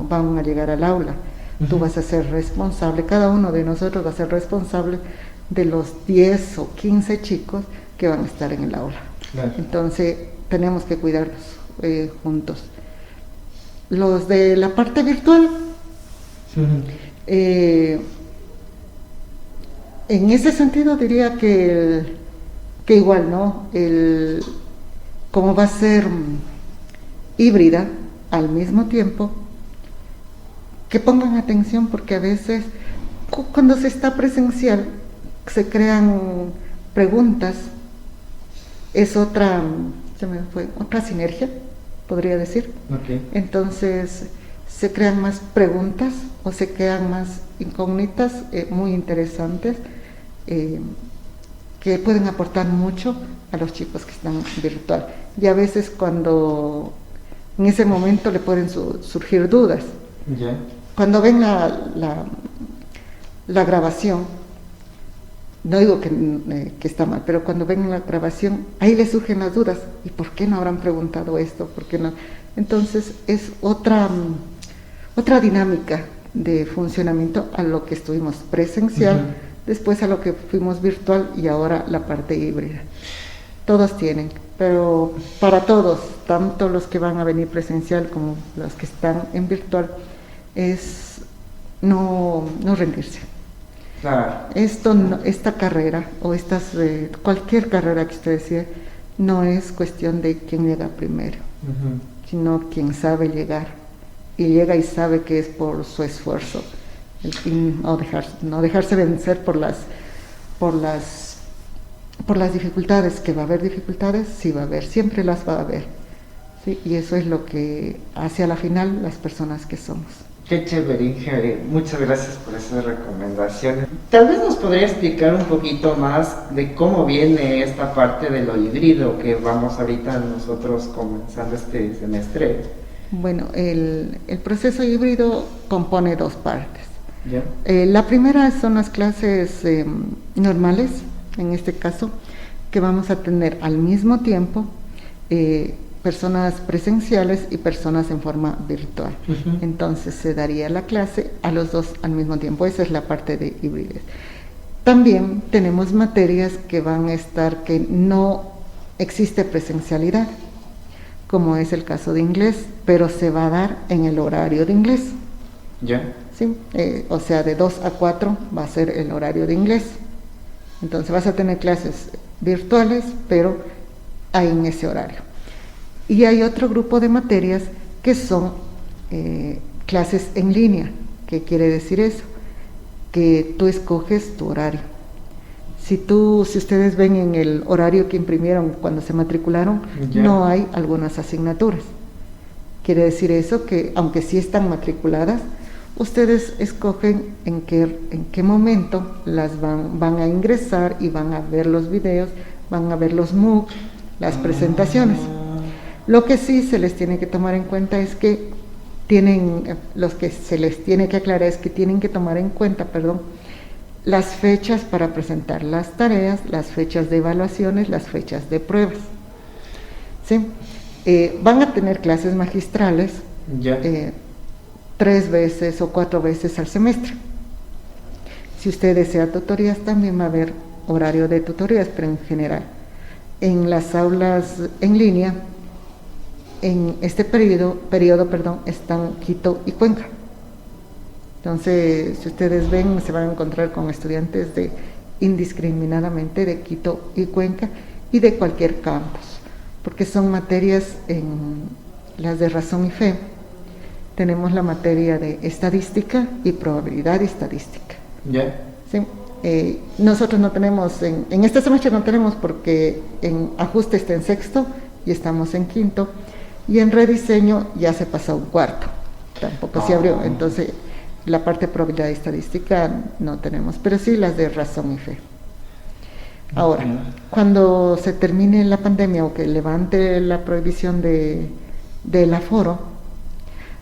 van a llegar al aula. Tú vas a ser responsable, cada uno de nosotros va a ser responsable de los 10 o 15 chicos que van a estar en el aula. Claro. Entonces tenemos que cuidarnos juntos. Los de la parte virtual, en ese sentido diría que igual, ¿no? Como va a ser híbrida al mismo tiempo, que pongan atención porque a veces cuando se está presencial se crean preguntas. Es otra sinergia, podría decir. Okay. Entonces se crean más preguntas o se crean más incógnitas muy interesantes que pueden aportar mucho a los chicos que están virtual. Y a veces cuando en ese momento le pueden surgir dudas. Yeah. Cuando ven la grabación, no digo que está mal, pero cuando ven la grabación, ahí les surgen las dudas. ¿Y por qué no habrán preguntado esto? ¿Por qué no? Entonces es otra dinámica de funcionamiento a lo que estuvimos presencial, después a lo que fuimos virtual y ahora la parte híbrida. Todos tienen, pero para todos, tanto los que van a venir presencial como los que están en virtual, es no rendirse. Claro. Esta carrera o cualquier carrera que usted decida, no es cuestión de quién llega primero, sino quien sabe llegar y llega y sabe que es por su esfuerzo, no dejarse vencer por las dificultades, que va a haber dificultades, sí va a haber, siempre las va a haber, ¿sí? Y eso es lo que hace a la final las personas que somos. Qué chévere, Inge. Muchas gracias por esas recomendaciones. Tal vez nos podría explicar un poquito más de cómo viene esta parte de lo híbrido que vamos ahorita nosotros comenzando este semestre. Bueno, el proceso híbrido compone dos partes. ¿Ya? La primera son las clases normales, en este caso, que vamos a tener al mismo tiempo personas presenciales y personas en forma virtual. Ujú. Entonces se daría la clase a los dos al mismo tiempo. Esa es la parte de híbridos. También tenemos materias que van a estar que no existe presencialidad, como es el caso de inglés, pero se va a dar en el horario de inglés. Ya. ¿Sí? O sea, de 2 a 4 va a ser el horario de inglés. Entonces vas a tener clases virtuales, pero hay en ese horario. Y hay otro grupo de materias que son clases en línea. ¿Qué quiere decir eso? Que tú escoges tu horario. Si ustedes ven en el horario que imprimieron cuando se matricularon, Ya. no hay algunas asignaturas. Quiere decir eso que aunque sí están matriculadas, ustedes escogen en qué momento las van a ingresar y van a ver los videos, van a ver los MOOC, las presentaciones. Lo que sí se les tiene que tomar en cuenta es que los que se les tiene que aclarar es que tienen que tomar en cuenta, las fechas para presentar las tareas, las fechas de evaluaciones, las fechas de pruebas. ¿Sí? Van a tener clases magistrales Ya. 3 veces o 4 veces al semestre. Si usted desea tutorías, también va a haber horario de tutorías, pero en general. En las aulas en línea, en este periodo, están Quito y Cuenca. Entonces, si ustedes ven, se van a encontrar con estudiantes indiscriminadamente de Quito y Cuenca y de cualquier campus, porque son materias en las de razón y fe. Tenemos la materia de estadística y probabilidad estadística. Ya. ¿Sí? Nosotros no tenemos, en este semestre no tenemos porque en ajuste está en sexto y estamos en quinto, y en rediseño ya se pasó a un cuarto, tampoco se abrió. Entonces la parte de probabilidad estadística no tenemos, pero sí las de razón y fe. Ahora, cuando se termine la pandemia o que levante la prohibición del aforo,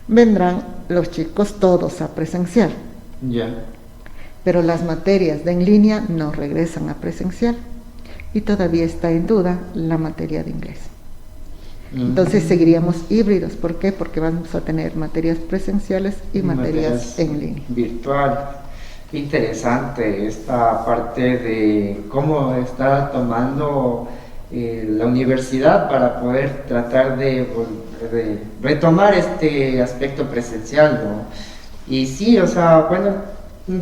vendrán los chicos todos a presencial. Ya. Pero las materias de en línea no regresan a presencial y todavía está en duda la materia de inglés. Entonces seguiríamos híbridos. ¿Por qué? Porque vamos a tener materias presenciales y materias en línea. Virtual. Interesante esta parte de cómo está tomando la universidad para poder tratar de retomar este aspecto presencial, ¿no? Y sí, o sea, bueno,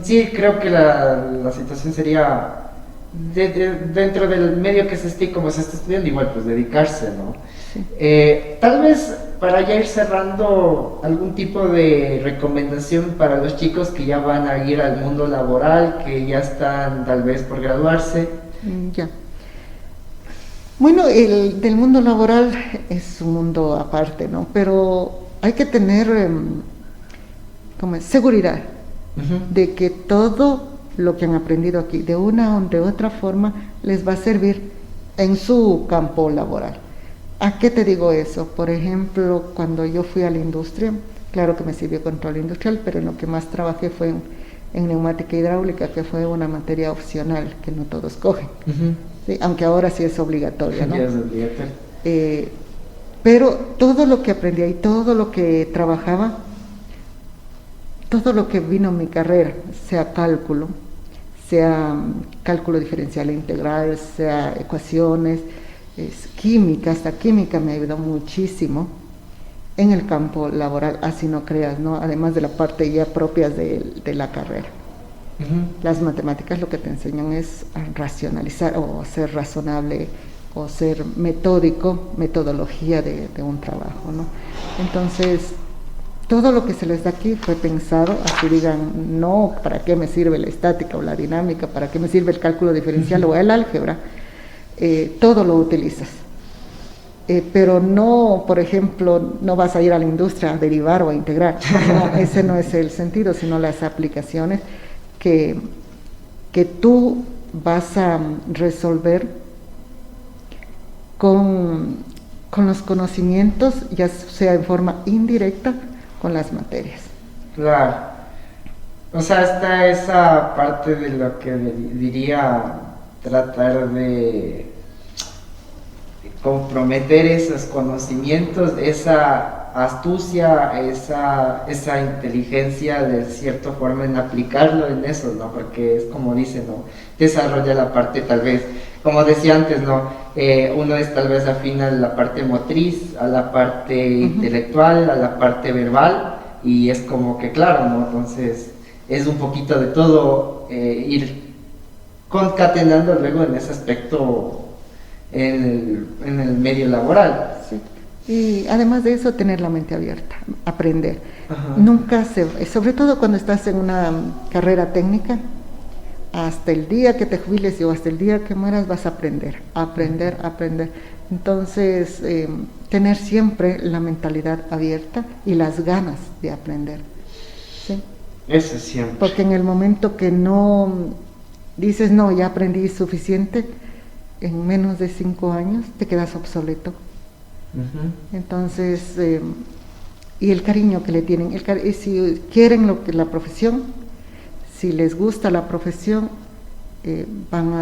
sí creo que la situación sería dentro del medio que se esté, como se está estudiando, igual pues dedicarse, ¿no? Sí. Tal vez para ya ir cerrando, algún tipo de recomendación para los chicos que ya van a ir al mundo laboral, que ya están tal vez por graduarse. Ya. Bueno, el del mundo laboral es un mundo aparte, ¿no? Pero hay que tener seguridad de que todo lo que han aprendido aquí, de una o de otra forma, les va a servir en su campo laboral. ¿A qué te digo eso? Por ejemplo, cuando yo fui a la industria, claro que me sirvió control industrial, pero en lo que más trabajé fue en neumática hidráulica, que fue una materia opcional que no todos cogen. Sí, aunque ahora sí es obligatoria, ¿no? Ya es obligatorio. Pero todo lo que aprendí ahí, todo lo que trabajaba, todo lo que vino en mi carrera, sea cálculo diferencial e integral, sea ecuaciones, química, hasta química me ayudó muchísimo en el campo laboral, así no creas, ¿no? Además de la parte ya propia de la carrera. Las matemáticas lo que te enseñan es a racionalizar o ser razonable o ser metódico, metodología de un trabajo, ¿no? Entonces, todo lo que se les da aquí fue pensado, así digan, no, ¿para qué me sirve la estática o la dinámica? ¿Para qué me sirve el cálculo diferencial o el álgebra? Todo lo utilizas. Pero no, por ejemplo, no vas a ir a la industria a derivar o a integrar. No, ese no es el sentido, sino las aplicaciones que tú vas a resolver con los conocimientos, ya sea en forma indirecta, con las materias. Claro. O sea, está esa parte de lo que diría tratar de comprometer esos conocimientos, esa astucia, esa inteligencia de cierta forma en aplicarlo en eso, ¿no? Porque es como dice, ¿no? Desarrolla la parte tal vez, como decía antes, ¿no? Uno es tal vez afín a la parte motriz, a la parte intelectual, a la parte verbal, y es como que claro, ¿no? Entonces es un poquito de todo, ir concatenando luego en ese aspecto en el medio laboral. Sí. Y además de eso, tener la mente abierta, aprender. Ajá. Nunca sobre todo cuando estás en una carrera técnica, hasta el día que te jubiles o hasta el día que mueras vas a aprender, aprender. Entonces, tener siempre la mentalidad abierta y las ganas de aprender. ¿Sí? Eso siempre. Porque en el momento que no dices, no, ya aprendí suficiente, en menos de 5 años te quedas obsoleto. Entonces, y el cariño que le tienen, si quieren la profesión, si les gusta la profesión, van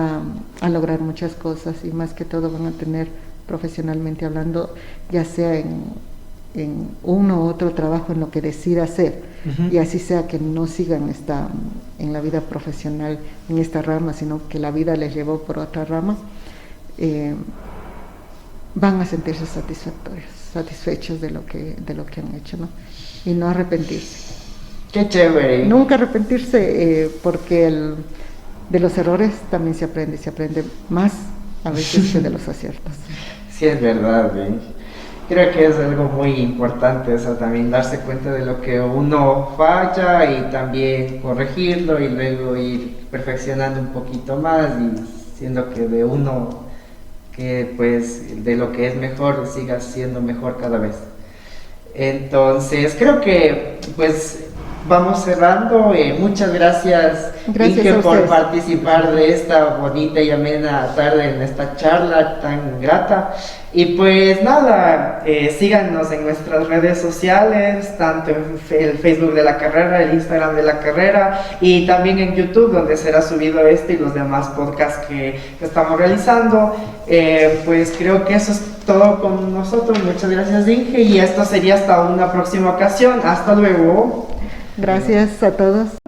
a lograr muchas cosas y más que todo van a tener profesionalmente hablando, ya sea en uno u otro trabajo en lo que decida hacer, y así sea que no sigan en la vida profesional en esta rama, sino que la vida les llevó por otra rama, van a sentirse satisfechos de lo que han hecho, ¿no? Y no arrepentirse. Qué chévere. Nunca arrepentirse, porque de los errores también se aprende más a veces que de los aciertos. Sí, es verdad, ¿eh? Creo que es algo muy importante eso también, darse cuenta de lo que uno falla y también corregirlo y luego ir perfeccionando un poquito más y siendo que de uno, que pues de lo que es mejor siga siendo mejor cada vez. Entonces creo que pues vamos cerrando. Muchas gracias, Inge, por participar de esta bonita y amena tarde en esta charla tan grata. Y pues nada, síganos en nuestras redes sociales, tanto en el Facebook de la carrera, el Instagram de la carrera y también en YouTube, donde será subido este y los demás podcasts que estamos realizando. Pues creo que eso es todo con nosotros. Muchas gracias, Inge, y esto sería hasta una próxima ocasión. Hasta luego. Gracias a todos.